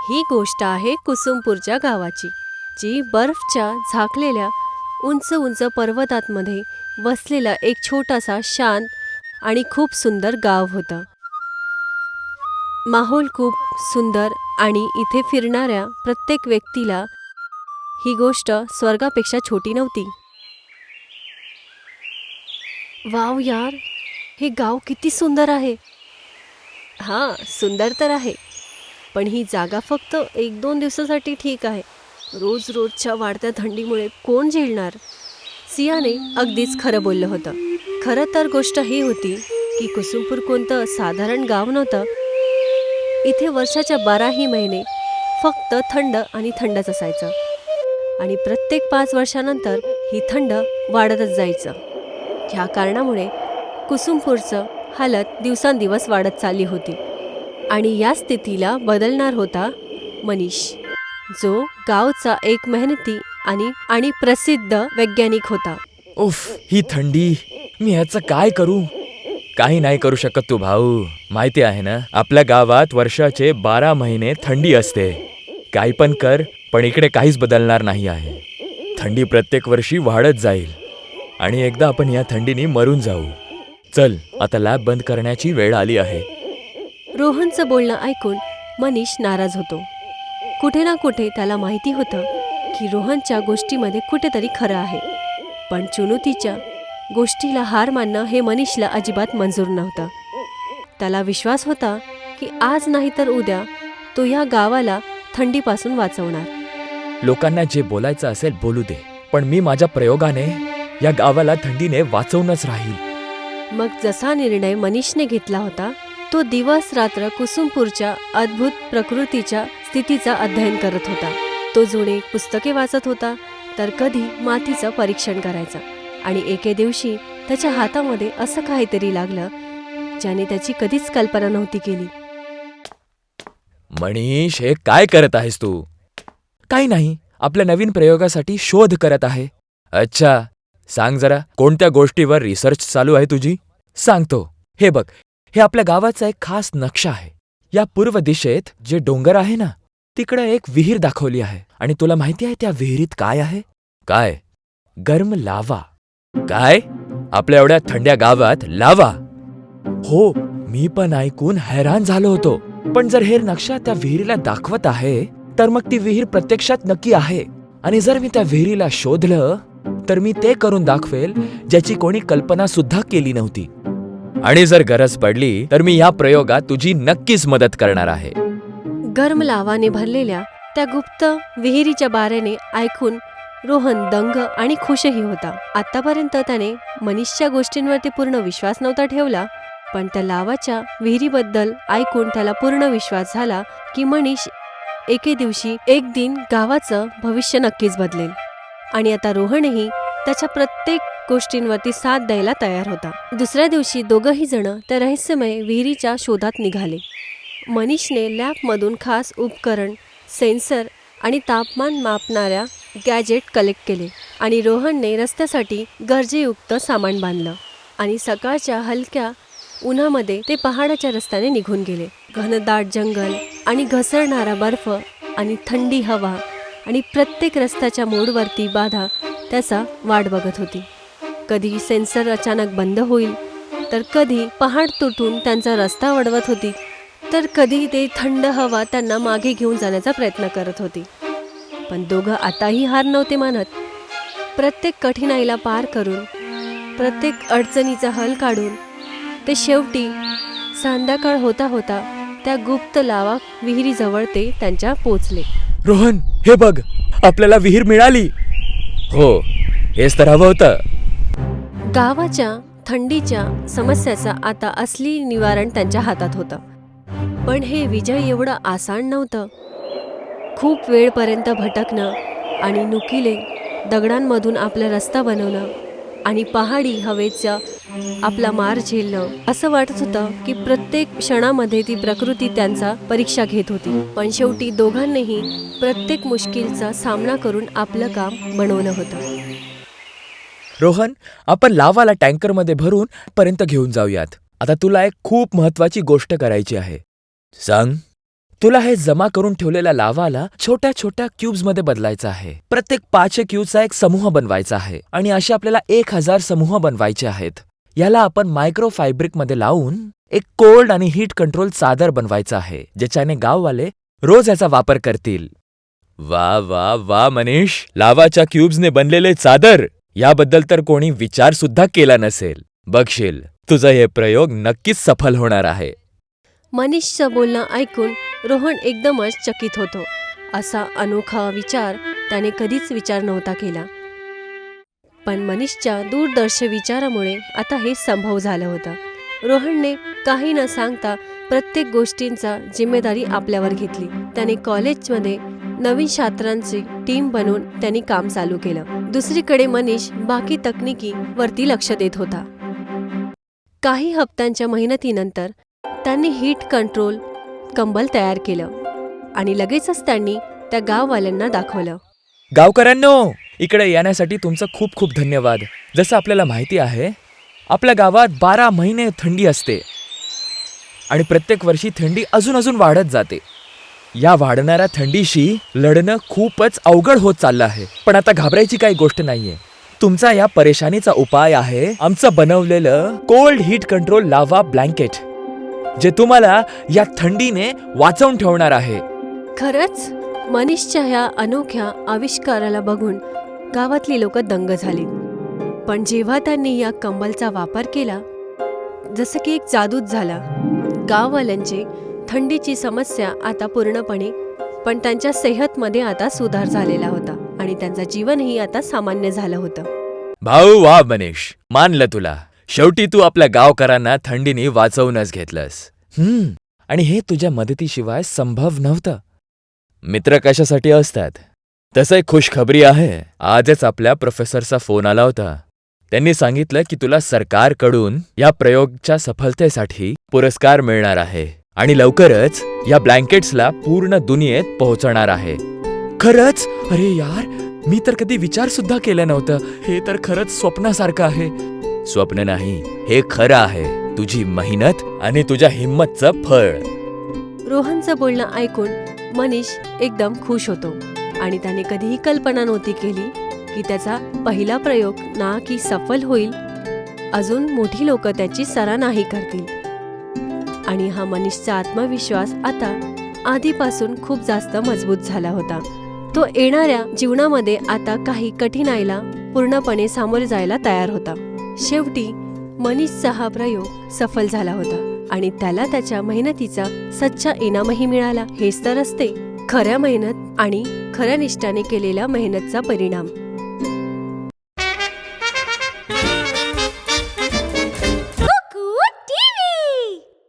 ही गोष्ट आहे कुसुमपूरच्या गावाची, जी बर्फच्या झाकलेल्या उंच उंच पर्वतांमध्ये वसलेला एक छोटासा शांत आणि खूप सुंदर गाव होता. माहोल खूप सुंदर आणि इथे फिरणाऱ्या प्रत्येक व्यक्तीला ही गोष्ट स्वर्गापेक्षा छोटी नव्हती. वाव यार, हे गाव किती सुंदर आहे. हां, सुंदर तर आहे, पण ही जागा फक्त 1-2 दिवसासाठी ठीक आहे. रोज रोजच्या वाढत्या थंडीमुळे कोण झेलणार? सियाने अगदीच खरं बोललं होतं. खरं तर गोष्ट ही होती की कुसुमपूर कोणतं साधारण गाव नव्हतं. इथे वर्षाच्या 12ही महिने फक्त थंड आणि थंडच असायचं आणि प्रत्येक 5 वर्षानंतर ही थंड वाढतच जायचं. ह्या कारणामुळे कुसुमपूरचं हालत दिवसांदिवस वाढत चालली होती आणि या स्थितीला बदलणार होता मनीष, जो गावचा एक मेहनती आणि आणि प्रसिद्ध वैज्ञानिक होता. उफ, ही थंडी. मी ह्याचं काय करू? काही नाही करू शकत तू भाऊ. माहिती आहे ना, आपल्या गावात वर्षाचे 12 महिने थंडी असते. काही पण कर, पण इकडे काहीच बदलणार नाही आहे. थंडी प्रत्येक वर्षी वाढत जाईल आणि एकदा आपण या थंडीने मरून जाऊ. चल, आता लॅब बंद करण्याची वेळ आली आहे. रोहनचं बोलणं ऐकून मनीष नाराज होतो. कुठे ना कुठे त्याला माहिती होतं की रोहनच्या गोष्टीमध्ये कुठेतरी खरं आहे, पण चुनूतीच्या गोष्टीला हार मानणं हे मनीषला अजिबात मंजूर नव्हतं. त्याला विश्वास होता की आज नाही तर उद्या तो या गावाला थंडीपासून वाचवणार. लोकांना जे बोलायचं असेल बोलू दे, पण मी माझ्या प्रयोगाने या गावाला थंडीने वाचवूनच राहील. मग जसा निर्णय मनीषने घेतला होता, तो दिवस रात्र कुसुमपूरच्या अद्भुत प्रकृतीच्या स्थितीचा अध्ययन करत होता. तो जुने पुस्तके वाचत होता, तर कधी मातीचं परीक्षण करायचा आणि एके दिवशी त्याच्या हातामध्ये असं काहीतरी लागलं ज्याने त्याची कधीच कल्पना नव्हती केली. मनीष, हे काय करत आहेस तू? काही नाही, आपल्या नवीन प्रयोगासाठी शोध करत आहे. अच्छा, सांग जरा, कोणत्या गोष्टीवर रिसर्च चालू आहे तुझी? सांगतो. हे बघ, हे आपल्या गावाचा एक खास नक्षा आहे. या पूर्व दिशेत जे डोंगर आहे ना, तिकडे एक विहीर दाखवली आहे आणि तुला माहिती आहे त्या विहिरीत काय आहे? काय? गरम लावा. काय? आपल्या एवढ्या थंड्या गावात लावा? हो, मी पण ऐकून हैराण झालो होतो. पण जर हे नक्षा त्या विहिरीला दाखवत आहे, तर मग ती विहीर प्रत्यक्षात नक्की आहे. आणि जर मी त्या विहिरीला शोधलं, तर मी ते करून दाखवेल ज्याची कोणी कल्पना सुद्धा केली नव्हती. आणि जर गरज पडली तर मी या प्रयोगात तुझी नक्कीच मदत करणार आहे. गरम लावाने भरलेल्या त्या गुप्त विहिरीच्या बारेने ऐकून रोहन दंग आणि खुशही होता. आतापर्यंत त्याने मनीषच्या गोष्टींवरती पूर्ण विश्वास नव्हता ठेवला, पण त्या लावाच्या विहिरीबद्दल ऐकून त्याला पूर्ण विश्वास झाला की मनीष एके दिवशी एक दिन गावाचं भविष्य नक्कीच बदलेल. आणि आता रोहनही त्याच्या प्रत्येक गोष्टींवरती साथ द्यायला तयार होता. दुसऱ्या दिवशी दोघंही जण त्या रहस्यमय विहिरीच्या शोधात निघाले. मनीषने लॅबमधून खास उपकरण, सेन्सर आणि तापमान मापणाऱ्या गॅजेट कलेक्ट केले आणि रोहनने रस्त्यासाठी गरजेयुक्त सामान बांधलं आणि सकाळच्या हलक्या उन्हामध्ये ते पहाडाच्या रस्त्याने निघून गेले. घनदाट जंगल आणि घसरणारा बर्फ आणि थंडी हवा आणि प्रत्येक रस्त्याच्या मोडवरती बाधा त्याचा वाट बघत होती. कधी सेन्सर अचानक बंद होईल, तर कधी पहाड तुटून त्यांचा रस्ता वळवत होती, तर कधी ते थंड हवा त्यांना मागे घेऊन जाण्याचा प्रयत्न करत होती. पण दोघं आताही हार नव्हते मानत. प्रत्येक कठीणाईला पार करून, प्रत्येक अडचणीचा हल काढून ते शेवटी संध्याकाळ होता होता त्या गुप्त लावा विहिरीजवळ ते त्यांच्या पोचले. रोहन, हे बघ, आपल्याला विहीर मिळाली. हो, हेच तर हवं होतं. गावाच्या थंडीच्या समस्याचा आता असली निवारण त्यांच्या हातात होतं. पण हे विजय एवढं आसान नव्हतं. खूप वेळपर्यंत भटकणं आणि नुकीले दगडांमधून आपला रस्ता बनवणं आणि पहाडी हवेचा आपला मार झेलणं, असं वाटत होतं की प्रत्येक क्षणामध्ये ती प्रकृती त्यांचा परीक्षा घेत होती. पण शेवटी दोघांनीही प्रत्येक मुश्किलचा सामना करून आपलं काम बनवलं होतं. रोहन, आपण लावाला टँकरमध्ये भरून पर्यंत घेऊन जाऊयात. आता तुला एक खूप महत्वाची गोष्ट करायची आहे. सांग. तुला हे जमा करून ठेवलेल्या लावाला छोट्या छोट्या क्यूब्स मध्ये बदलायचं आहे. प्रत्येक 500 क्यूबचा एक समूह बनवायचा आहे आणि असे आपल्याला 1000 समूह बनवायचे आहेत. याला आपण मायक्रो फायब्रिक मध्ये लावून एक कोल्ड आणि हीट कंट्रोल चादर बनवायचं आहे, ज्याच्याने गाववाले रोज याचा वापर करतील. वा वा वा मनीष, लावाच्या क्यूब्सने बनलेले चादर, याबद्दल तर कोणी विचार सुद्धा केला नसेल. बघशील, तुझा हे प्रयोग नक्कीच सफल होणार आहे. मनीषचं बोलणं ऐकून रोहन एकदमच चकित होतो. असा अनोखा विचार त्याने कधीच विचार नव्हता केला. पण मनीषच्या दूरदर्शी विचारामुळे आता हे संभव झालं होतं. रोहनने काही न सांगता प्रत्येक गोष्टींचा जिम्मेदारी आपल्यावर घेतली. त्याने कॉलेजमध्ये नवीन छात्रांची टीम बनवून त्यांनी काम चालू केलं. दुसरीकडे मनीष बाकी तकनिकी वरती लक्ष देत होता. काही हप्त्यांच्या मेहनतीनंतर त्यांनी हीट कंट्रोल कंबल तयार केलं आणि लगेचच त्यांनी त्या गाववाल्यांना दाखवलं. गावकऱ्यांनो, इकडे येण्यासाठी तुमचं खूप खूप धन्यवाद. जसं आपल्याला माहिती आहे, आपल्या गावात 12 महिने थंडी असते आणि प्रत्येक वर्षी थंडी अजून वाढत जाते. या वाढणाऱ्या थंडीशी लढणं खूपच अवघड होत चाललं आहे. पण आता घाबरायची काही गोष्ट नाहीये. तुमचा या परेशानीचा उपाय आहे आमचं बनवलेलं कोल्ड हीट कंट्रोल लावा ब्लँकेट, जे तुम्हाला या थंडीने वाचवून ठेवणार आहे. खरंच मनीषच्या ह्या अनोख्या आविष्काराला बघून गावातली लोक दंग झाली. पण जेव्हा त्यांनी या कंबलचा वापर केला, जसं की एक जादूच झाला. गाववाल्यांची थंडीची समस्या आता पूर्णपणे, पण त्यांच्या सेहतमध्ये आता सुधार झालेला होता आणि त्यांचं जीवनही आता सामान्य झालं होतं. भाऊ, वा मनीष, मानलं तुला. शेवटी तू आपल्या गावकऱ्यांना थंडीने वाचवूनच घेतलंस. आणि हे तुझ्या मदतीशिवाय संभव नव्हतं. मित्र कशासाठी असतात? तसं एक खुशखबरी आहे. आजच आपल्या प्रोफेसरचा फोन आला होता. त्यांनी सांगितलं की तुला सरकारकडून या प्रयोगाच्या सफलतेसाठी पुरस्कार मिळणार आहे आणि लवकरच या ब्लँकेट्सला पूर्ण दुनियेत पोहोचणार आहे. खरंच? अरे यार, मी तर कधी विचार सुद्धा केलं नव्हतं. हे तर खरंच स्वप्नासारखं आहे. स्वप्न नाही, हे खरं आहे. तुझी मेहनत आणि तुझ्या हिम्मतचं फळ. रोहनचं बोलणं ऐकून मनीष एकदम खुश होतो आणि त्याने कधीही कल्पना नव्हती केली की त्याचा पहिला प्रयोग ना की सफल होईल, अजून मोठी लोक त्याची सराहनाही करतील. आणि हा मनीषचा आत्मविश्वास आता आधीपासून खूप जास्त मजबूत झाला होता. तो येणाऱ्या जीवनामध्ये आता काही कठीणाईला पूर्णपणे सामोरे जायला तयार होता. शेवटी मनीषचा हा प्रयोग सफल झाला होता आणि त्याला त्याच्या मेहनतीचा सच्चा इनामही मिळाला. हेच तर असते खऱ्या मेहनत आणि खऱ्या निष्ठाने केलेल्या मेहनतचा परिणाम.